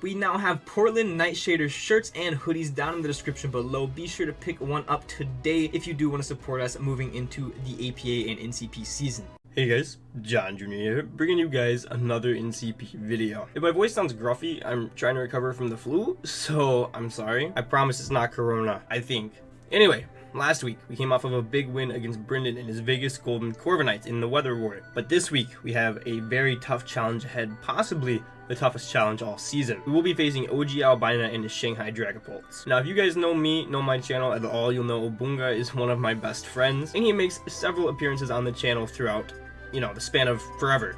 We now have Portland Nightshader shirts and hoodies down in the description below. Be sure to pick one up today if you do want to support us moving into the APA and NCP season. Hey guys, John Jr. here, bringing you guys another NCP video. If my voice sounds gruffy, I'm trying to recover from the flu, so I'm sorry. I promise it's not Corona, I think. Anyway, last week we came off of a big win against Brendan and his Vegas Golden Corviknights in the Weather War. But this week we have a very tough challenge ahead, possibly the toughest challenge all season. We will be facing OG Albina and the Shanghai Dragapults. Now if you guys know me, know my channel at all, you'll know Obunga is one of my best friends, and he makes several appearances on the channel throughout, you know, the span of forever.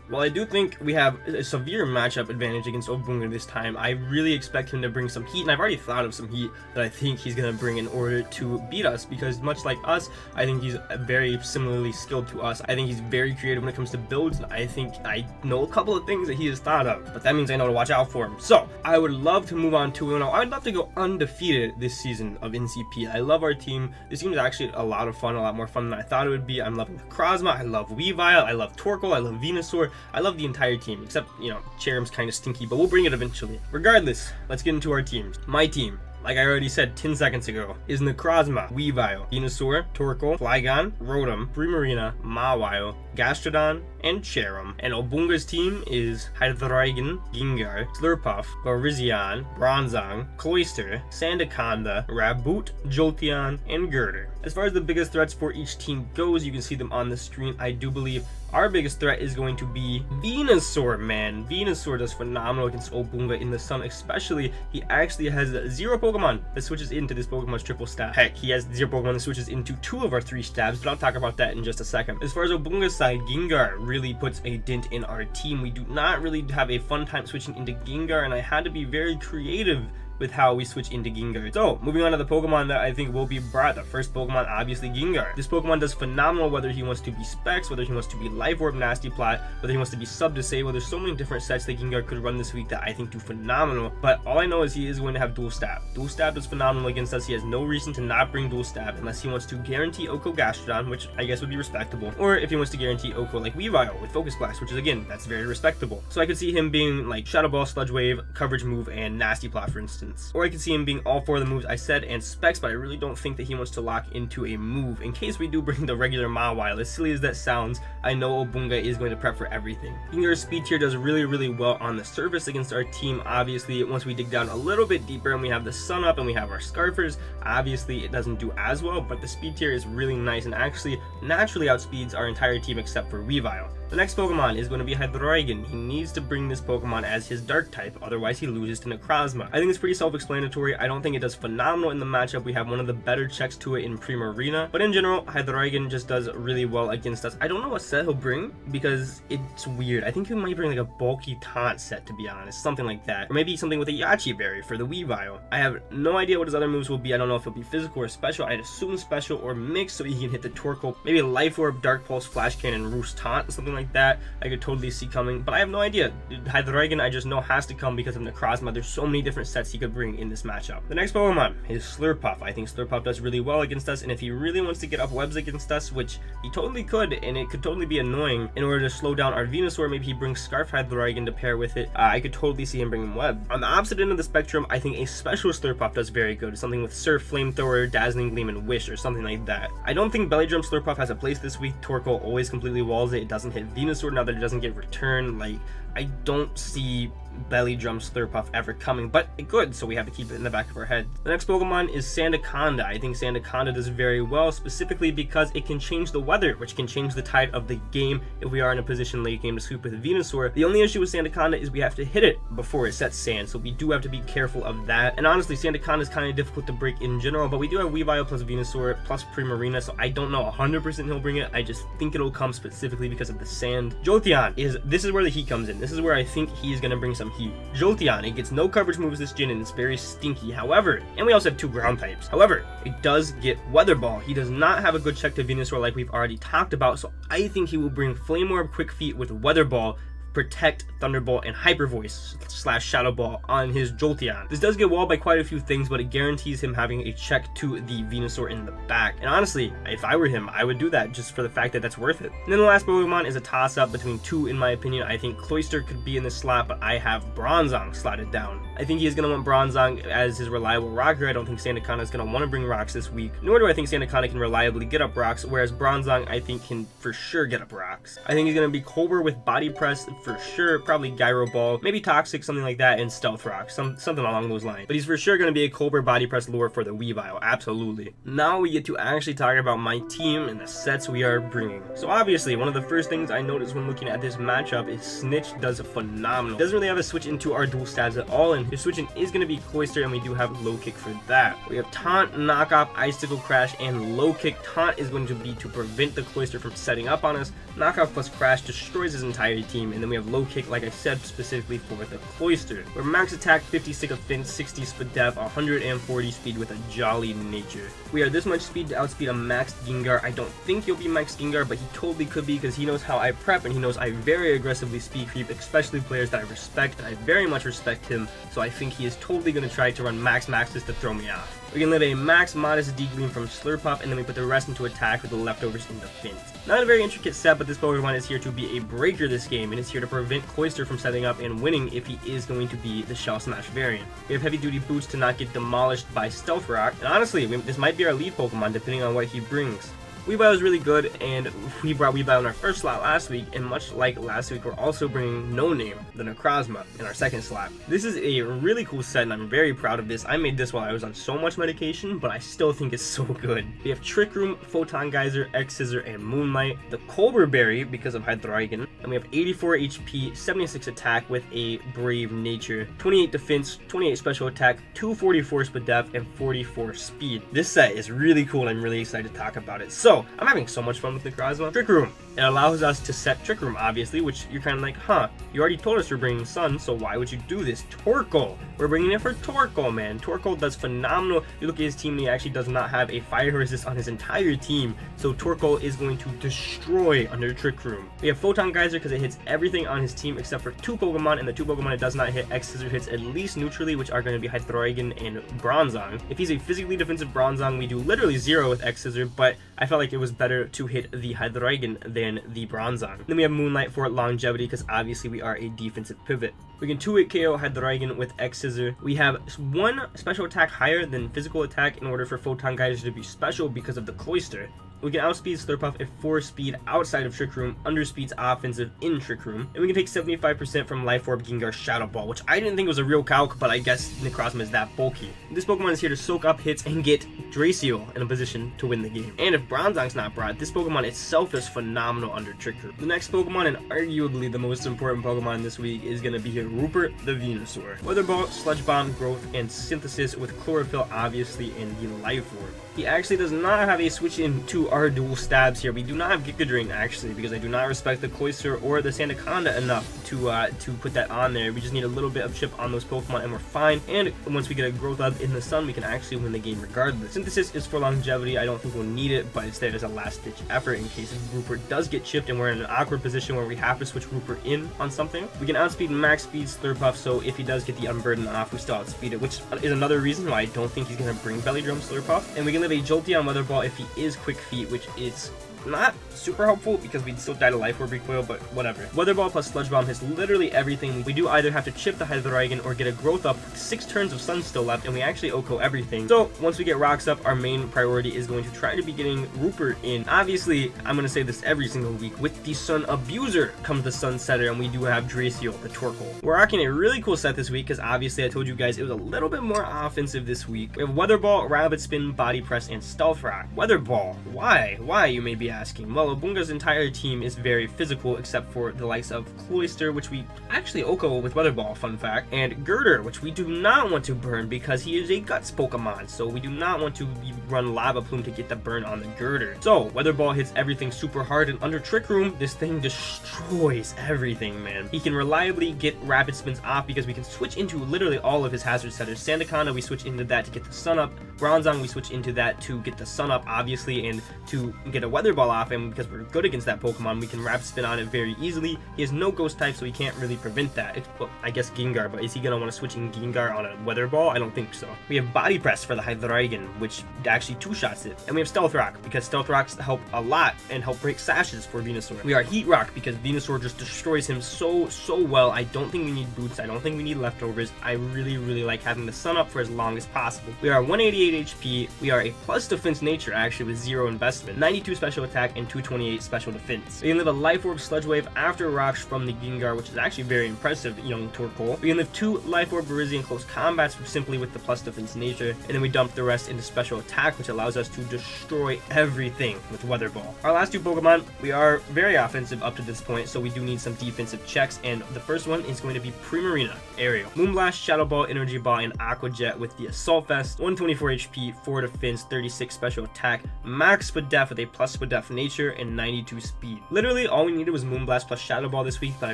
While I do think we have a severe matchup advantage against Obunga this time, I really expect him to bring some heat, and I've already thought of some heat that I think he's going to bring in order to beat us, because much like us, I think he's very similarly skilled to us. I think he's very creative when it comes to builds, and I think I know a couple of things that he has thought of, but that means I know to watch out for him. So, I would love to move on to 2-0. I would love to go undefeated this season of NCP. I love our team. This team is actually a lot of fun, a lot more fun than I thought it would be. I'm loving Necrozma, I love WEAVILE, I love TORKOAL, I love VENUSAUR, I love the entire team, except, you know, Cherum's kind of stinky, but we'll bring it eventually. Regardless, let's get into our teams. My team, like I already said 10 seconds ago, is Necrozma, WEAVILE, VENUSAUR, TORKOAL, Flygon, Rotom, PRIMARINA, Mawile, Gastrodon, and Cherum. And Obunga's team is Hydreigon, Gengar, Slurpuff, Virizion, Bronzong, Cloyster, Sandaconda, Raboot, Jolteon, and Girder. As far as the biggest threats for each team goes, you can see them on the screen. I do believe our biggest threat is going to be VENUSAUR, man. VENUSAUR does phenomenal against Obunga in the sun, especially. He actually has 0 Pokemon that switches into this Pokemon's triple stab. Heck, he has 0 Pokemon that switches into 2 of our 3 stabs, but I'll talk about that in just a second. As far as Obunga's side, Gengar really puts a dent in our team. We do not really have a fun time switching into Gengar, and I had to be very creative with how we switch into Gengar. So, moving on to the Pokemon that I think will be brought. The first Pokemon, obviously Gengar. This Pokemon does phenomenal whether he wants to be Specs, whether he wants to be Life Orb, Nasty Plot, whether he wants to be Sub-Disable. There's so many different sets that Gengar could run this week that I think do phenomenal, but all I know is he is going to have Dual Stab. Dual Stab is phenomenal against us. He has no reason to not bring Dual Stab unless he wants to guarantee Oko Gastrodon, which I guess would be respectable, or if he wants to guarantee Oko like WEAVILE with Focus Blast, which is, again, that's very respectable. So I could see him being like Shadow Ball, Sludge Wave, Coverage Move, and Nasty Plot, for instance. Or I could see him being all 4 of the moves I said and Specs, but I really don't think that he wants to lock into a move in case we do bring the regular Mawile. As silly as that sounds, I know Obunga is going to prep for everything. Gengar's speed tier does really well on the surface against our team. Obviously, once we dig down a little bit deeper and we have the Sun Up and we have our Scarfers, obviously it doesn't do as well, but the speed tier is really nice and actually naturally outspeeds our entire team except for WEAVILE. The next Pokemon is going to be Hydreigon. He needs to bring this Pokemon as his Dark type, otherwise he loses to Necrozma. I think it's pretty self-explanatory. I don't think it does phenomenal in the matchup. We have one of the better checks to it in PRIMARINA, but in general, Hydreigon just does really well against us. I don't know what set he'll bring because it's weird. I think he might bring like a bulky taunt set, to be honest, something like that, or maybe something with a Yachi Berry for the WEAVILE. I have no idea what his other moves will be. I don't know if it'll be physical or special. I'd assume special or mixed so he can hit the TORKOAL, maybe a Life Orb, Dark Pulse, Flash Cannon, Roost Taunt, something like that. I could totally see coming, but I have no idea. Hydreigon, I just know has to come because of Necrozma. There's so many different sets he could bring in this matchup. The next Pokemon is Slurpuff. I think Slurpuff does really well against us, and if he really wants to get up webs against us, which he totally could, and it could totally be annoying, in order to slow down our VENUSAUR, maybe he brings Scarf Hydreigon to pair with it. I could totally see him bringing web. On the opposite end of the spectrum, I think a special Slurpuff does very good. Something with Surf, Flamethrower, Dazzling Gleam, and Wish, or something like that. I don't think Belly Drum Slurpuff has a place this week. TORKOAL always completely walls it. It doesn't hit VENUSAUR now that it doesn't get returned. Like, I don't see Belly Drum Slurpuff ever coming, but it could, so we have to keep it in the back of our head. The next Pokemon is Sandaconda. I think Sandaconda does very well, specifically because it can change the weather, which can change the tide of the game if we are in a position late game to sweep with VENUSAUR. The only issue with Sandaconda is we have to hit it before it sets sand, so we do have to be careful of that. And honestly, Sandaconda is kind of difficult to break in general, but we do have WEAVILE plus VENUSAUR plus PRIMARINA, so I don't know 100% he'll bring it. I just think it'll come specifically because of the sand. Jolteon this is where the heat comes in. This is where I think he is going to bring some heat. Jolteon, it gets no coverage moves this gen and it's very stinky. However, and we also have 2 ground types. However, it does get Weather Ball. He does not have a good check to VENUSAUR like we've already talked about, so I think he will bring Flame Orb, Quick Feet with Weather Ball, Protect, Thunderbolt, and Hyper Voice / Shadow Ball on his Jolteon. This does get walled by quite a few things, but it guarantees him having a check to the Venusaur in the back. And honestly, if I were him, I would do that just for the fact that that's worth it. And then the last Pokemon is a toss-up between two, in my opinion. I think Cloyster could be in this slot, but I have Bronzong slotted down. I think he is going to want Bronzong as his reliable rocker. I don't think Sandaconda is going to want to bring rocks this week, nor do I think Sandaconda can reliably get up rocks, whereas Bronzong I think can for sure get up rocks. I think he's going to be Cobra with Body Press for sure, probably Gyro Ball, maybe Toxic, something like that, and Stealth Rock, something along those lines. But he's for sure going to be a Cobra Body Press lure for the Weavile, absolutely. Now we get to actually talk about my team and the sets we are bringing. So obviously, one of the first things I noticed when looking at this matchup is Snitch does phenomenal. Doesn't really have a switch into our dual stabs at all, and his switch-in is going to be Cloyster, and we do have Low Kick for that. We have Taunt, Knockoff, Icicle Crash, and Low Kick. Taunt is going to be to prevent the Cloyster from setting up on us. Knockoff plus Crash destroys his entire team, and then we have Low Kick, like I said, specifically for the Cloyster. We're max attack, 56 offense, 60 speed def, 140 speed with a jolly nature. We are this much speed to outspeed a maxed Gengar. I don't think he'll be maxed Gengar, but he totally could be because he knows how I prep, and he knows I very aggressively speed creep, especially players that I respect, and I very much respect him, so I think he is totally going to try to run maxes to throw me off. We can live a max modest D-Gleam from Slurpuff, and then we put the rest into attack with the leftovers in defense. Not a very intricate set, but this Pokemon is here to be a breaker this game, and is here to prevent Cloyster from setting up and winning if he is going to be the Shell Smash variant. We have Heavy Duty Boots to not get demolished by Stealth Rock, and honestly, this might be our lead Pokemon depending on what he brings. Weavile is really good, and we brought Weavile in our first slot last week, and much like last week, we're also bringing No Name, the Necrozma, in our second slot. This is a really cool set, and I'm very proud of this. I made this while I was on so much medication, but I still think it's so good. We have Trick Room, Photon Geyser, X-Scissor, and Moonlight, the Cobra Berry because of Hydreigon, and we have 84 HP, 76 attack with a Brave Nature, 28 defense, 28 special attack, 244 speed def, and 44 speed. This set is really cool, and I'm really excited to talk about it. So, I'm having so much fun with Necrozma. Trick Room. It allows us to set Trick Room, obviously, which you're kind of like, huh, you already told us you're bringing Sun, so why would you do this? TORKOAL. We're bringing it for TORKOAL, man. TORKOAL does phenomenal. You look at his team, and he actually does not have a fire resist on his entire team, so TORKOAL is going to destroy under Trick Room. We have Photon Geyser because it hits everything on his team except for two Pokemon, and the two Pokemon it does not hit, X-Scissor hits at least neutrally, which are going to be Hydreigon and Bronzong. If he's a physically defensive Bronzong, we do literally 0 with X-Scissor, but I felt like it was better to hit the Hydreigon than the Bronzong. Then we have Moonlight for longevity because obviously we are a defensive pivot. We can 2-hit KO Hydreigon with X-Scissor. We have one special attack higher than physical attack in order for Photon Geyser to be special because of the Cloyster. We can outspeed Slurpuff at 4 speed outside of Trick Room, underspeeds offensive in Trick Room, and we can take 75% from Life Orb Gengar Shadow Ball, which I didn't think was a real calc, but I guess Necrozma is that bulky. This Pokemon is here to soak up hits and get Draciel in a position to win the game. And if Bronzong's not brought, this Pokemon itself is phenomenal under Trick Room. The next Pokemon, and arguably the most important Pokemon this week, is going to be here, Rupert the Venusaur. Weather Ball, Sludge Bomb, Growth, and Synthesis with Chlorophyll obviously in the Life Orb. He actually does not have a switch into our dual stabs here. We do not have Giga Drain actually because I do not respect the Cloyster or the Sandaconda enough to put that on there. We just need a little bit of chip on those Pokemon and we're fine. And once we get a Growth Up in the Sun, we can actually win the game regardless. Synthesis is for longevity. I don't think we'll need it, but it's there as a last ditch effort in case Rupert does get chipped and we're in an awkward position where we have to switch Rupert in on something. We can outspeed and max speed Slurpuff, so if he does get the Unburden off, we still outspeed it, which is another reason why I don't think he's going to bring Belly Drum Slurpuff. And we can live a Jolteon Weather Ball if he is Quick Feet, which is not super helpful because we'd still die to Life Orb recoil, but whatever. Weather Ball plus Sludge Bomb hits literally everything. We do either have to chip the Hydreigon or get a Growth Up with 6 turns of Sun still left, and we actually OHKO everything. So once we get Rocks up, our main priority is going to try to be getting Rupert in. Obviously, I'm going to say this every single week, with the Sun Abuser comes the Sunsetter, and we do have Draciel, the Torkoal. We're rocking a really cool set this week because obviously I told you guys it was a little bit more offensive this week. We have Weather Ball, Rabbit Spin, Body Press, and Stealth Rock. Weather Ball, why? Why, you may be asking? Well, Bunga's entire team is very physical except for the likes of Cloyster, which we actually OHKO with Weather Ball, fun fact, and Girder, which we do not want to burn because he is a Guts Pokemon, so we do not want to run Lava Plume to get the burn on the Girder. So Weather Ball hits everything super hard, and under Trick Room, this thing destroys everything, man. He can reliably get Rapid Spins off because we can switch into literally all of his hazard setters. Sandaconda, we switch into that to get the Sun up. Bronzong, we switch into that to get the Sun up, obviously, and to get a Weather Ball off, and because we're good against that Pokemon, we can Rapid Spin on it very easily. He has no Ghost type, so he can't really prevent that. Well, I guess Gengar, but is he gonna want to switch in Gengar on a Weather Ball? I don't think so. We have Body Press for the Hydreigon, which actually two-shots it. And we have Stealth Rock, because Stealth Rocks help a lot and help break sashes for Venusaur. We are Heat Rock, because Venusaur just destroys him so well. I don't think we need boots. I don't think we need leftovers. I really like having the sun up for as long as possible. We are 188 HP. We are a plus defense nature, actually, with 0 investment. 92 special attack and 228 special defense. We can live a Life Orb Sludge Wave after rocks from the Gengar, which is actually very impressive, young TORKOAL. We can live 2 Life Orb Virizion close combats simply with the plus defense nature, and then we dump the rest into special attack, which allows us to destroy everything with Weather Ball. Our last 2 Pokemon, we are very offensive up to this point, so we do need some defensive checks, and the first one is going to be Primarina, Aerial. Moonblast, Shadow Ball, Energy Ball, and Aqua Jet with the Assault Vest, 124 HP, 4 defense, 36 special attack, max speed def with a plus speed def nature, and 92 speed. Literally, all we needed was Moonblast plus Shadow Ball this week, but I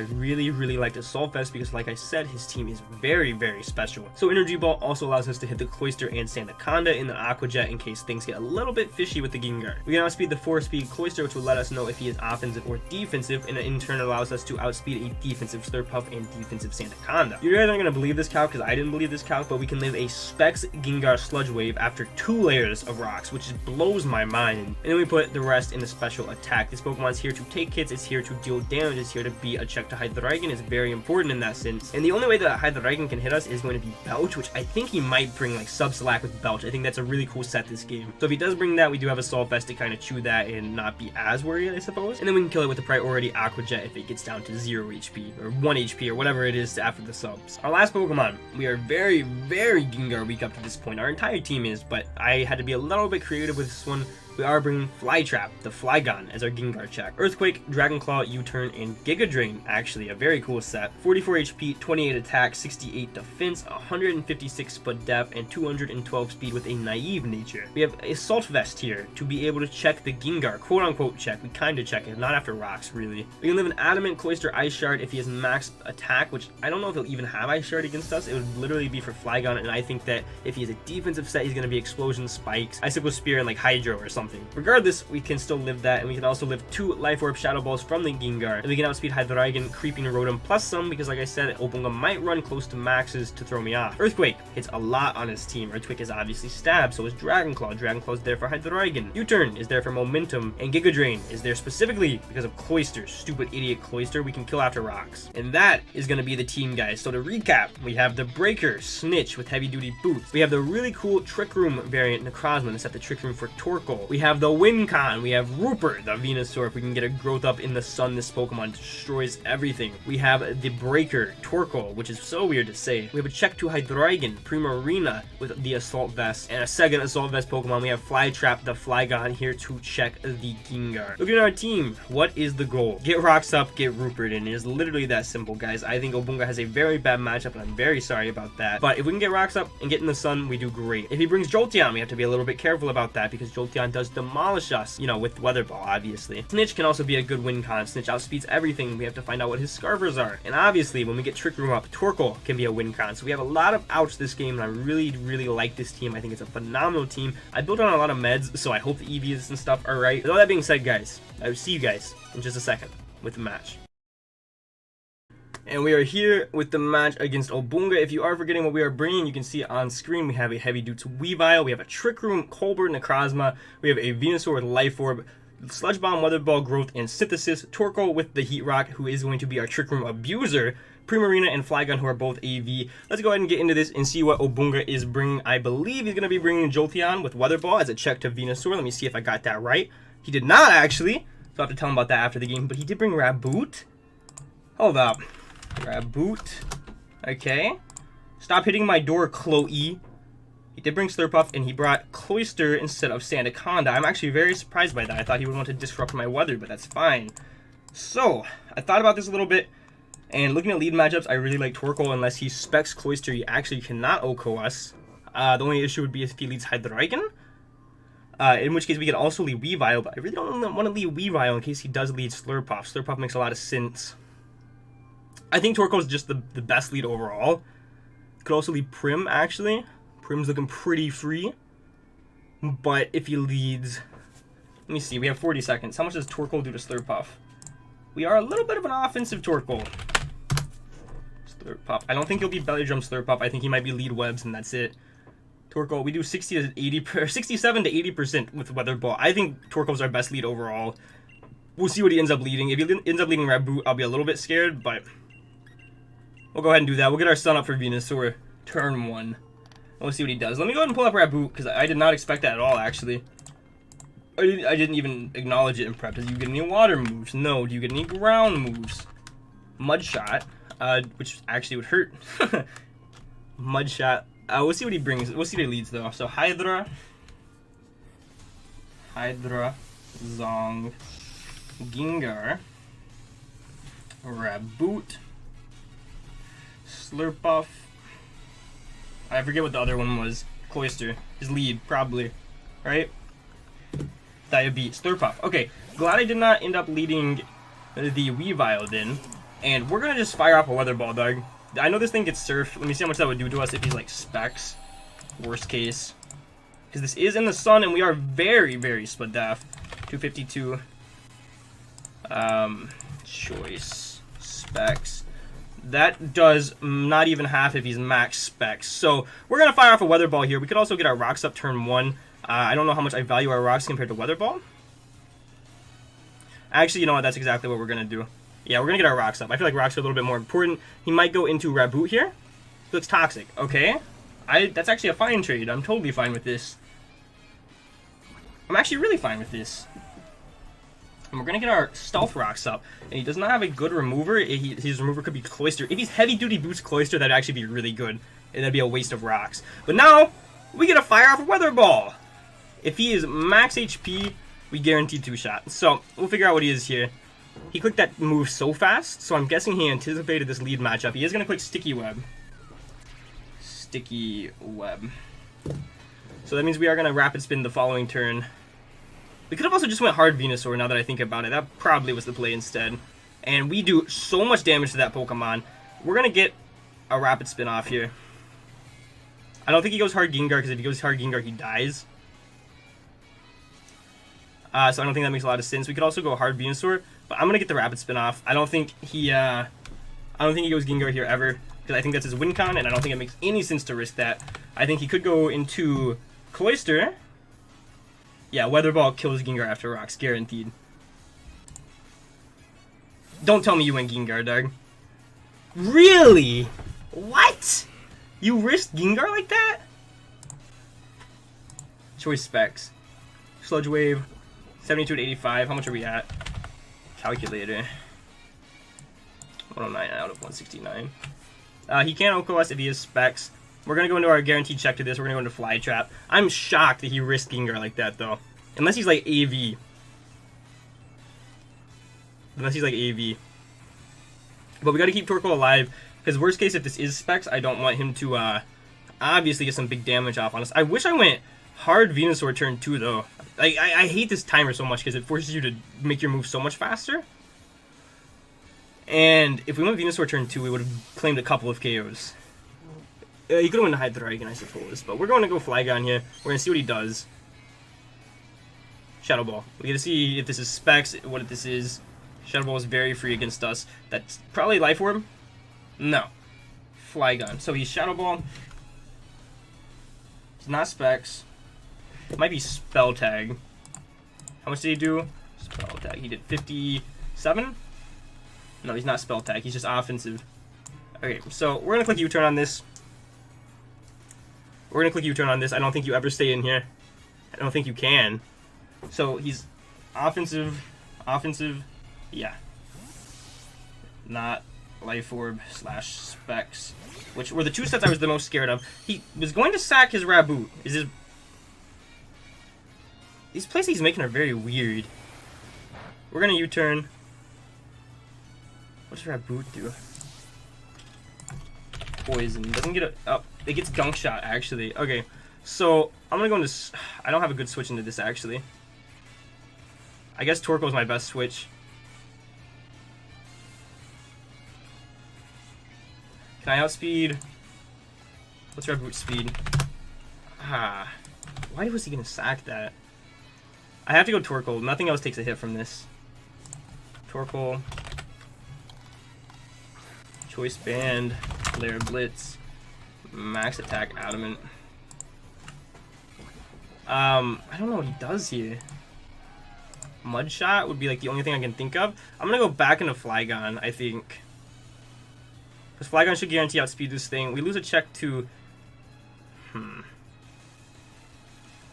really liked Assault Vest because, like I said, his team is very special. So Energy Ball also allows us to hit the Cloyster and Sandaconda in the Aqua Jet in case things get a little bit fishy with the Gengar. We can outspeed the 4-speed Cloyster, which will let us know if he is offensive or defensive, and in turn allows us to outspeed a defensive Slurpuff and defensive Sandaconda. You guys aren't going to believe this calc, because I didn't believe this calc, but we can live a Specs Gengar Sludge Wave after 2 layers of rocks, which just blows my mind. And then we put the rest in the special attack. This Pokemon's here to take hits, it's here to deal damage, it's here to be a check to Hydreigon. It's very important in that sense. And the only way that Hydreigon can hit us is going to be Belch, which I think he might bring like Sub-Slack with Belch. I think that's a really cool set this game. So if he does bring that, we do have Assault Vest to kind of chew that and not be as worried, I suppose. And then we can kill it with the priority Aqua Jet if it gets down to 0 HP or 1 HP or whatever it is after the subs. Our last Pokemon, we are very Gengar weak up to this point. Our entire team is, but I had to be a little bit creative with this one. We are bringing Flytrap, the Flygon, as our Gengar check. Earthquake, Dragon Claw, U-Turn, and Giga Drain, actually a very cool set. 44 HP, 28 attack, 68 defense, 156 speed def, and 212 speed with a naive nature. We have Assault Vest here to be able to check the Gengar, quote-unquote check. We kind of check it, not after rocks, really. We can live an Adamant, Cloyster, Ice Shard if he has max attack, which I don't know if he'll even have Ice Shard against us. It would literally be for Flygon, and I think that if he has a defensive set, he's going to be Explosion, Spikes, Icicle Spear, and like Hydro or something. Regardless, we can still live that, and we can also live 2 Life Orb Shadow Balls from the Gengar, and we can outspeed Hydreigon, Creeping Rotom, plus some, because like I said, Obunga might run close to maxes to throw me off. Earthquake hits a lot on his team. Earthquake is obviously Stab, so is Dragon Claw. Dragon Claw is there for Hydreigon. U-Turn is there for Momentum, and Giga Drain is there specifically because of Cloyster. Stupid idiot Cloyster we can kill after rocks. And that is going to be the team, guys. So to recap, we have the Breaker, Snitch with heavy duty boots. We have the really cool Trick Room variant Necrozma to set the Trick Room for TORKOAL. We have the Wincon, we have Rupert, the Venusaur. If we can get a growth up in the sun, this Pokemon destroys everything. We have the Breaker, TORKOAL, which is so weird to say. We have a check to Hydreigon, Primarina with the Assault Vest, and a second Assault Vest Pokemon. We have Flytrap, the Flygon, here to check the Gengar. Looking at our team, what is the goal? Get rocks up, get Rupert in. It is literally that simple, guys. I think Obunga has a very bad matchup, and I'm very sorry about that. But if we can get rocks up and get in the sun, we do great. If he brings Jolteon, we have to be a little bit careful about that, because Jolteon does demolish us, you know, with Weather Ball, obviously. Snitch can also be a good win con. Snitch outspeeds everything. We have to find out what his Scarvers are. And obviously, when we get Trick Room up, TORKOAL can be a win con. So we have a lot of outs this game, and I really like this team. I think it's a phenomenal team. I built on a lot of meds, so I hope the EVs and stuff are right. With all that being said, guys, I will see you guys in just a second with the match. And we are here with the match against Obunga. If you are forgetting what we are bringing, you can see it on screen. We have a Heavy Dude's Weavile, we have a Trick Room, Colbert, Necrozma, we have a Venusaur with Life Orb, Sludge Bomb, Weather Ball, Growth, and Synthesis, TORKOAL with the Heat Rock, who is going to be our Trick Room Abuser, Primarina and Flygon, who are both AV. Let's go ahead and get into this and see what Obunga is bringing. I believe he's going to be bringing Jolteon with Weather Ball as a check to Venusaur. Let me see if I got that right. He did not, actually, so I have to tell him about that after the game, but he did bring Raboot. Hold up. Raboot. Okay. Stop hitting my door, Chloe. He did bring Slurpuff, and he brought Cloyster instead of Sandaconda. I'm actually very surprised by that. I thought he would want to disrupt my weather, but that's fine. So, I thought about this a little bit, and looking at lead matchups, I really like TORKOAL. Unless he specs Cloyster, he actually cannot OHKO us. The only issue would be if he leads Hydreigon. In which case we could also lead Weavile, but I really don't want to lead Weavile in case he does lead Slurpuff. Slurpuff makes a lot of sense. I think TORKOAL is just the best lead overall. Could also lead Prim, actually. Prim's looking pretty free. But if he leads Let me see. We have 40 seconds. How much does TORKOAL do to Slurpuff? We are a little bit of an offensive TORKOAL. Slurpuff. I don't think he'll be Belly Drum Slurpuff. I think he might be Lead Webs, and that's it. TORKOAL, we do 60 to 80, 67 to 80% with Weather Ball. I think TORKOAL's our best lead overall. We'll see what he ends up leading. If he ends up leading Raboot, I'll be a little bit scared, but we'll go ahead and do that. We'll get our Sun up for VENUSAUR turn 1. We'll see what he does. Let me go ahead and pull up Raboot, because I did not expect that at all, actually. I didn't even acknowledge it in prep. Does you get any water moves? No. Do you get any ground moves? Mud Shot, which actually would hurt. Mud Shot. We'll see what he brings. We'll see what he leads, though. So, Hydra, Zong, Gengar, Raboot, Slurpuff. I forget what the other one was. Cloyster. His lead, probably. Right? Diabetes. Slurpuff. Okay. Glad I did not end up leading the Weavile then. And we're gonna just fire off a Weather Ball, dog. I know this thing gets Surf. Let me see how much that would do to us if he's like Specs. Worst case. Because this is in the sun and we are very, very split def. 252. Choice. Specs. That does not even half if he's max Specs. So we're going to fire off a Weather Ball here. We could also get our Rocks up turn 1. I don't know how much I value our Rocks compared to Weather Ball. Actually, you know what? That's exactly what we're going to do. Yeah, we're going to get our Rocks up. I feel like Rocks are a little bit more important. He might go into Raboot here. He looks toxic. Okay. That's actually a fine trade. I'm totally fine with this. I'm actually really fine with this. And we're going to get our Stealth Rocks up. And he does not have a good remover. His remover could be Cloyster. If he's Heavy Duty Boots Cloyster, that'd actually be really good. And that'd be a waste of Rocks. But now, we get a fire off a Weather Ball. If he is max HP, we guarantee 2-shot. So, we'll figure out what he is here. He clicked that move so fast, so I'm guessing he anticipated this lead matchup. He is going to click Sticky Web. Sticky Web. So that means we are going to Rapid Spin the following turn. We could have also just went hard VENUSAUR now that I think about it. That probably was the play instead. And we do so much damage to that Pokemon. We're going to get a Rapid Spin off here. I don't think he goes hard Gengar, because if he goes hard Gengar, he dies. So I don't think that makes a lot of sense. We could also go hard VENUSAUR, but I'm going to get the Rapid Spin off. I don't think he goes Gengar here ever, because I think that's his win con, and I don't think it makes any sense to risk that. I think he could go into Cloyster. Yeah, Weather Ball kills Gengar after Rocks, guaranteed. Don't tell me you went Gengar, dog. Really? What? You risked Gengar like that? Choice Specs. Sludge Wave. 72 to 85. How much are we at? Calculator. 109 out of 169. He can't OHKO us if he has Specs. We're going to go into our guaranteed check to this. We're going to go into Fly Trap. I'm shocked that he risked Gengar like that, though. Unless he's like AV. Unless he's like AV. But we got to keep TORKOAL alive. Because worst case, if this is Specs, I don't want him to obviously get some big damage off on us. I wish I went hard VENUSAUR turn 2, though. I hate this timer so much because it forces you to make your move so much faster. And if we went VENUSAUR turn 2, we would have claimed a couple of KOs. You could have went Hydra Dragon, I suppose. But we're going to go Flygon here. We're going to see what he does. Shadow Ball. We get to see if this is Specs, what this is. Shadow Ball is very free against us. That's probably Life Orb. No. Flygon. So he's Shadow Ball. He's not Specs. It might be Spell Tag. How much did he do? Spell Tag. He did 57? No, he's not Spell Tag. He's just offensive. Okay, so we're going to click U-turn on this. We're going to click U-turn on this. I don't think you ever stay in here. I don't think you can. So he's offensive. Offensive. Yeah. Not Life Orb / Specs. Which were the two sets I was the most scared of. He was going to sack his Raboot. These plays he's making are very weird. We're going to U-turn. What does Raboot do? Poison. Doesn't get a... Oh, it gets Gunk Shot, actually. Okay, so I'm going to go into... I don't have a good switch into this, actually. I guess TORKOAL is my best switch. Can I outspeed? What's Raboot speed? Why was he going to sack that? I have to go TORKOAL. Nothing else takes a hit from this. TORKOAL. Choice Band. Flare Blitz. Max attack Adamant. I don't know what he does here. Mud Shot would be like the only thing I can think of. I'm gonna go back into Flygon, I think. Because Flygon should guarantee outspeed this thing. We lose a check to...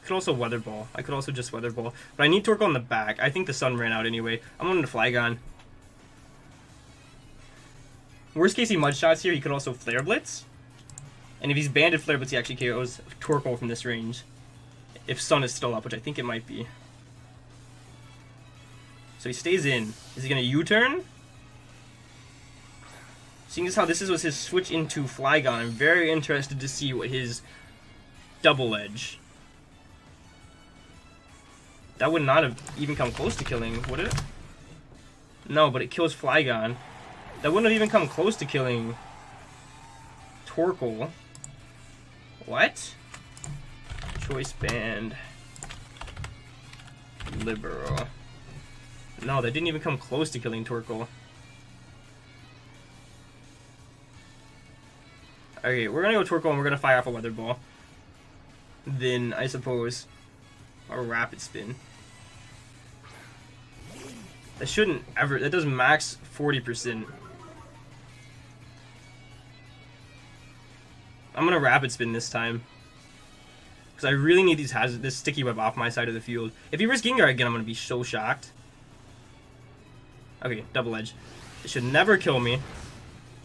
Could also Weather Ball. I could also just Weather Ball. But I need TORKOAL in the back. I think the sun ran out anyway. I'm going to Flygon. Worst case he Mud Shots here. He could also Flare Blitz. And if he's banded Flare Blitz, he actually KOs TORKOAL from this range. If sun is still up, which I think it might be. So he stays in. Is he going to U-turn? Seeing as how this was his switch into Flygon, I'm very interested to see what his Double Edge. That would not have even come close to killing, would it? No, but it kills Flygon. That wouldn't have even come close to killing TORKOAL. What? Choice Band. Libero. No, that didn't even come close to killing TORKOAL. Okay, we're gonna go TORKOAL and we're gonna fire off a Weather Ball. Then, I suppose, a Rapid Spin. That shouldn't ever... That does max 40%. I'm gonna Rapid Spin this time. Because I really need this Sticky Web off my side of the field. If he risks Gengar again, I'm gonna be so shocked. Okay, Double Edge. It should never kill me.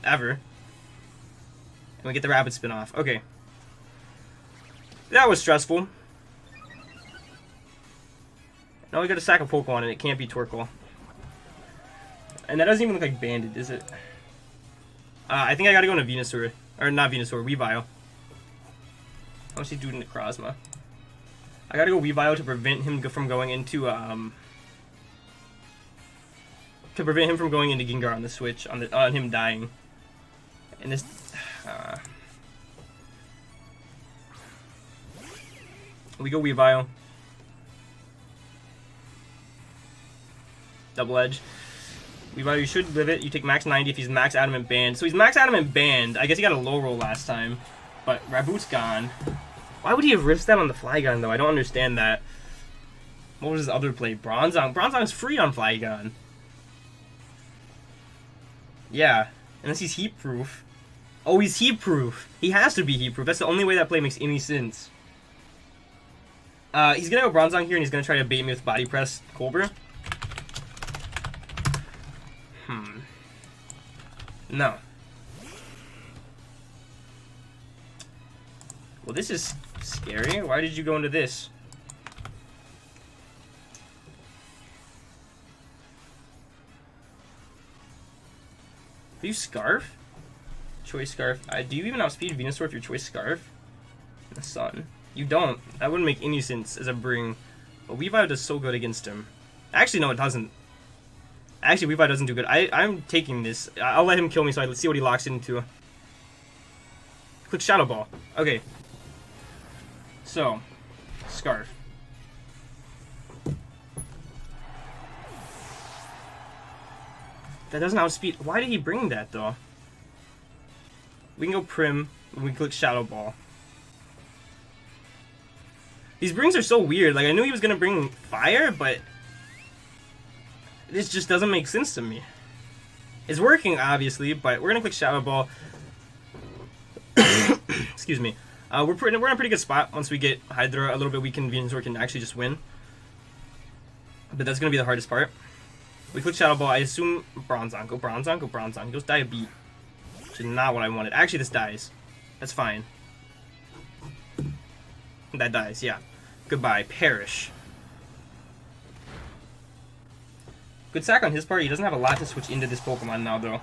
Ever. And we get the Rapid Spin off. Okay. That was stressful. Now we gotta sack a Pokemon and it can't be TORKOAL. And that doesn't even look like banded, is it? I think I gotta go into VENUSAUR. Or not VENUSAUR, WEAVILE. How much he do Necrozma? I gotta go WEAVILE to prevent him from going into Gengar on the switch, on him dying. And this we go WEAVILE. Double Edge. WEAVILE, you should live it. You take max 90 if he's max Adamant Band. So he's max Adamant Band. I guess he got a low roll last time. But Raboot's gone. Why would he have risked that on the Flygon, though? I don't understand that. What was his other play? Bronzong. Bronzong's free on Flygon. Yeah. Unless he's heat-proof. Oh, he's heat-proof. He has to be heat-proof. That's the only way that play makes any sense. He's gonna go Bronzong here, and he's gonna try to bait me with Body Press Cobra. No. Well, this is scary. Why did you go into this? Do you Scarf? Choice Scarf. Do you even outspeed VENUSAUR if your Choice Scarf? In the sun. You don't. That wouldn't make any sense as a bring. But WEAVILE does so good against him. Actually, no, it doesn't. Actually, WEAVILE doesn't do good. I'm taking this. I'll let him kill me so let's see what he locks into. Click Shadow Ball. Okay. So, Scarf. That doesn't outspeed. Why did he bring that, though? We can go Prim. We can click Shadow Ball. These brings are so weird. Like, I knew he was going to bring Fire, but... this just doesn't make sense to me. It's working, obviously, but we're going to click Shadow Ball. Excuse me. We're in a pretty good spot. Once we get Hydra a little bit weakened, VENUSAUR can actually just win. But that's going to be the hardest part. We click Shadow Ball. I assume Bronzong. Go Bronzong. Go Bronzong. He goes Diabeat. Which is not what I wanted. Actually, this dies. That's fine. That dies, yeah. Goodbye. Perish. Good sack on his part. He doesn't have a lot to switch into this Pokemon now, though.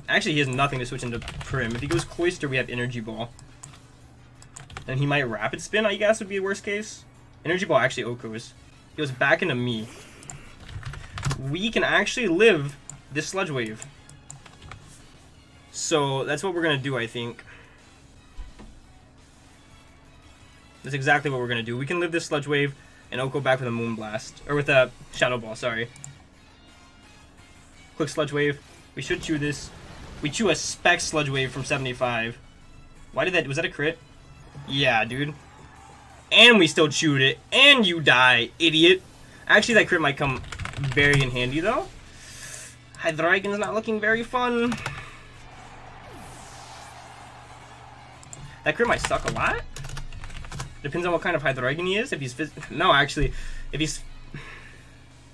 Actually, he has nothing to switch into Prim. If he goes Cloyster, we have Energy Ball. Then he might Rapid Spin, I guess, would be the worst case. Energy Ball actually Okos. He goes back into me. We can actually live this Sludge Wave. So, that's what we're going to do, I think. That's exactly what we're gonna do. We can live this Sludge Wave and Oko back with a Moonblast. Or with a Shadow Ball, sorry. Quick Sludge Wave. We should chew this. We chew a Spec Sludge Wave from 75. Why did that... Was that a crit? Yeah, dude. And we still chewed it. And you die, idiot. Actually, that crit might come very in handy, though. Hydreigon's not looking very fun. That crit might suck a lot. Depends on what kind of Hydreigon he is. If he's... No, actually. If he's...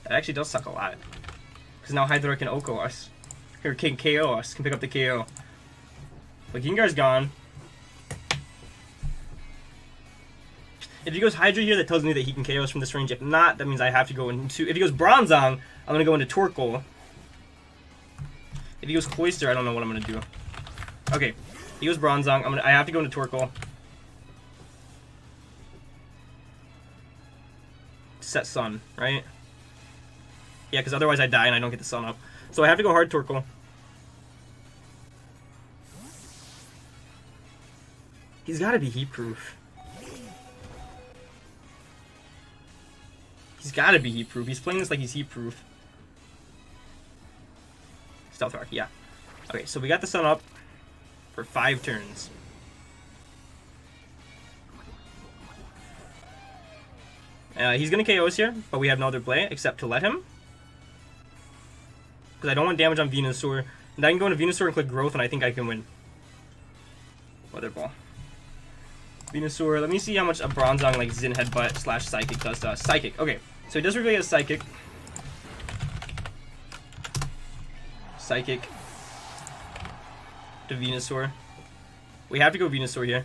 That actually does suck a lot. Because now Hydra can Oko us. Or can KO us. Can pick up the KO. But Gengar's gone. If he goes Hydra here, that tells me that he can KO us from this range. If not, that means I have to go into... If he goes Bronzong, I'm going to go into TORKOAL. If he goes Cloyster, I don't know what I'm going to do. Okay. If he goes Bronzong, I have to go into TORKOAL. Set Sun, right? Yeah, because otherwise I die and I don't get the Sun up. So I have to go hard TORKOAL. He's got to be heat-proof. He's got to be heat-proof. He's playing this like he's heat-proof. Stealth Rock, yeah. Okay, so we got the Sun up for 5 turns. He's going to KO us here, but we have no other play except to let him. Because I don't want damage on VENUSAUR. And I can go into VENUSAUR and click Growth, and I think I can win. Weather Ball. VENUSAUR, let me see how much a Bronzong like Zin Headbutt / Psychic does to us. Psychic, okay. So he does really have Psychic. Psychic. To VENUSAUR. We have to go VENUSAUR here.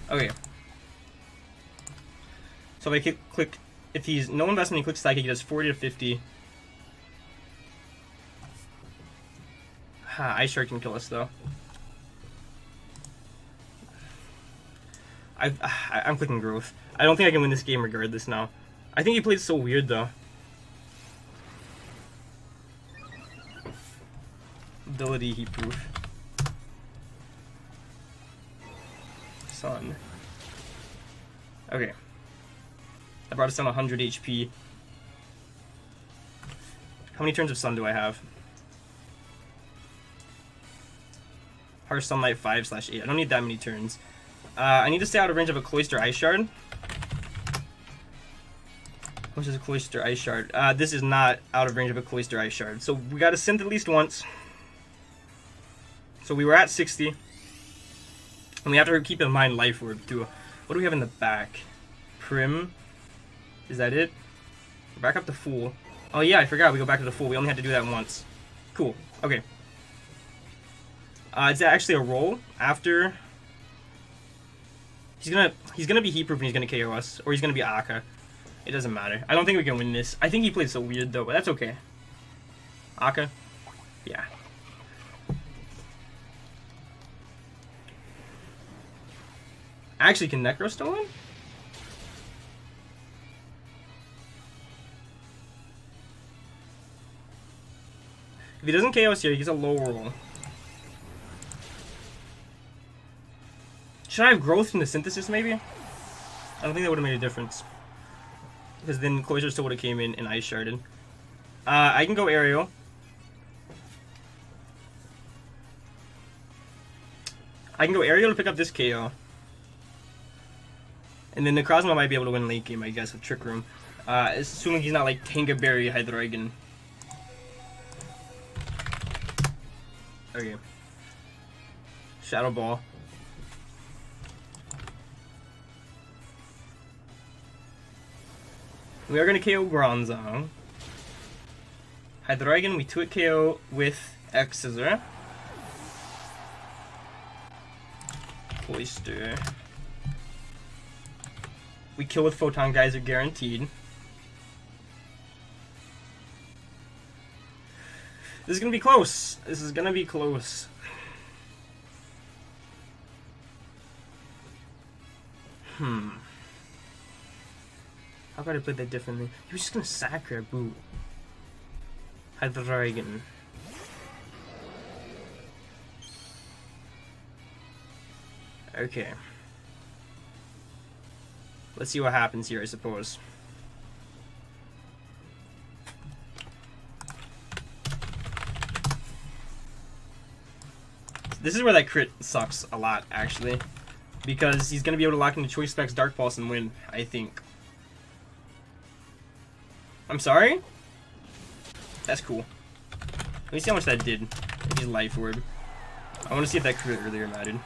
Okay. So if I click, if he's no investment, he clicks Psychic, he does 40 to 50. Ice Shark can kill us though. I'm clicking Growth. I don't think I can win this game regardless now. I think he played so weird though. Ability heat-proof. Sun. Okay. I brought us down 100 HP. How many turns of Sun do I have? Harsh Sunlight 5/8. I don't need that many turns. I need to stay out of range of a Cloyster Ice Shard. Which is a Cloyster Ice Shard? This is not out of range of a Cloyster Ice Shard. So we got to synth at least once. So we were at 60. And we have to keep in mind Life Orb too. What do we have in the back? Prim? Is that it? We're back up to full. Oh yeah, I forgot we go back to the full. We only had to do that once. Cool. Okay. It's actually a roll after. He's gonna be heat-proof and he's gonna KO us, or he's gonna be Aka. It doesn't matter. I don't think we can win this. I think he played so weird though, but that's okay. Aka? Yeah. Actually, can Necro still win? If he doesn't KO us here, he gets a low roll. Should I have Growth from the Synthesis, maybe? I don't think that would have made a difference. Because then Cloyster still would have came in and Ice Sharded. I can go Aerial. I can go Aerial to pick up this KO. And then Necrozma might be able to win late game, I guess, with Trick Room. Assuming he's not like Tangaberry Hydreigon. Okay. Shadow Ball. We are going to KO Bronzong. Hydreigon, we 2-hit KO with X-Scissor. Cloyster. We kill with Photon Geyser guaranteed. This is going to be close. This is going to be close. How could I play that differently? He was just going to Sacred Boot. Hydreigon. Okay. Let's see what happens here, I suppose. This is where that crit sucks a lot, actually. Because he's going to be able to lock into Choice Specs Dark Pulse and win, I think. I'm sorry? That's cool. Let me see how much that did. If he's Life Orb. I want to see if that crit earlier mattered.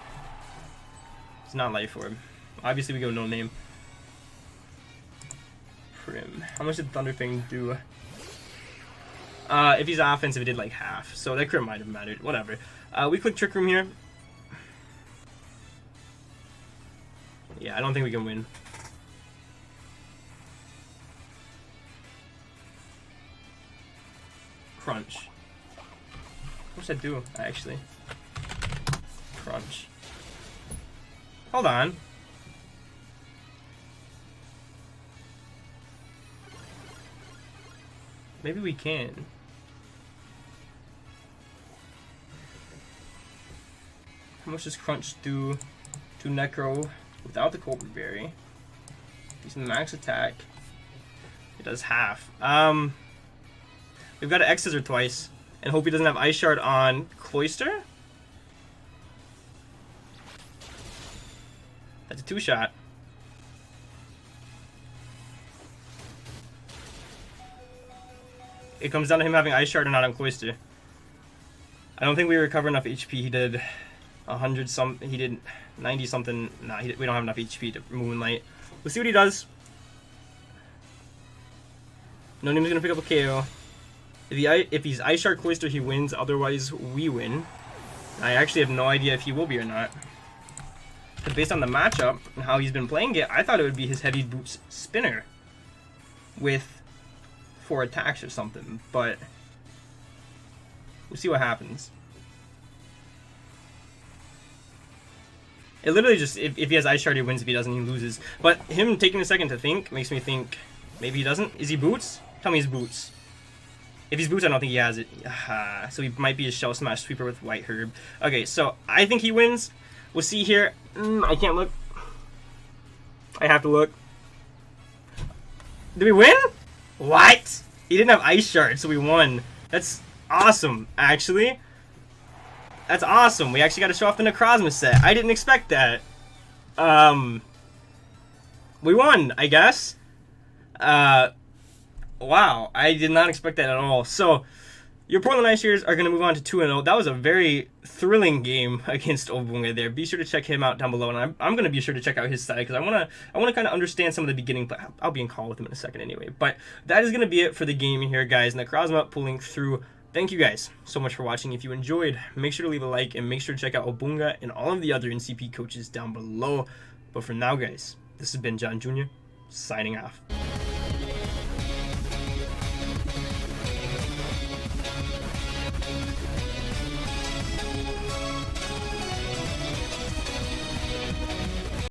It's not Life Orb. Obviously we go no name. Prim. How much did Thunder Fang do? If he's offensive, it did like half. So that crit might have mattered. Whatever. We click Trick Room here. Yeah, I don't think we can win. Crunch. What's that do, actually? Crunch. Hold on. Maybe we can. How much does Crunch do to Necro without the Cobra Berry? He's max attack. It does half. We've got to X Scissor twice and hope he doesn't have Ice Shard on Cloyster. That's a 2-shot. It comes down to him having Ice Shard or not on Cloyster. I don't think we recover enough HP. He did 100 some. He did 90 something. Nah, we don't have enough HP to Moonlight. Let's see what he does. No name's gonna pick up a KO. If he's Ice Shard Cloyster, he wins. Otherwise, we win. I actually have no idea if he will be or not. But based on the matchup and how he's been playing it, I thought it would be his Heavy Boots Spinner with 4 attacks or something. But we'll see what happens. It literally just, if he has Ice Shard, he wins. If he doesn't, he loses. But him taking a second to think makes me think maybe he doesn't. Is he Boots? Tell me he's Boots. If he's Boots, I don't think he has it. So he might be a Shell Smash Sweeper with White Herb. Okay, so I think he wins. We'll see here. I can't look. I have to look. Did we win? What? He didn't have Ice Shard, so we won. That's awesome, actually. That's awesome. We actually got to show off the Necrozma set. I didn't expect that. We won, I guess. Wow, I did not expect that at all. So, your Portland Ice Shears are going to move on to 2-0. That was a very thrilling game against Obunga there. Be sure to check him out down below, and I'm going to be sure to check out his side because I want to kind of understand some of the beginning. But I'll be in call with him in a second anyway. But that is going to be it for the game here, guys. Necrozma pulling through. Thank you guys so much for watching. If you enjoyed, make sure to leave a like and make sure to check out Obunga and all of the other NCP coaches down below. But for now, guys, this has been John Jr. signing off.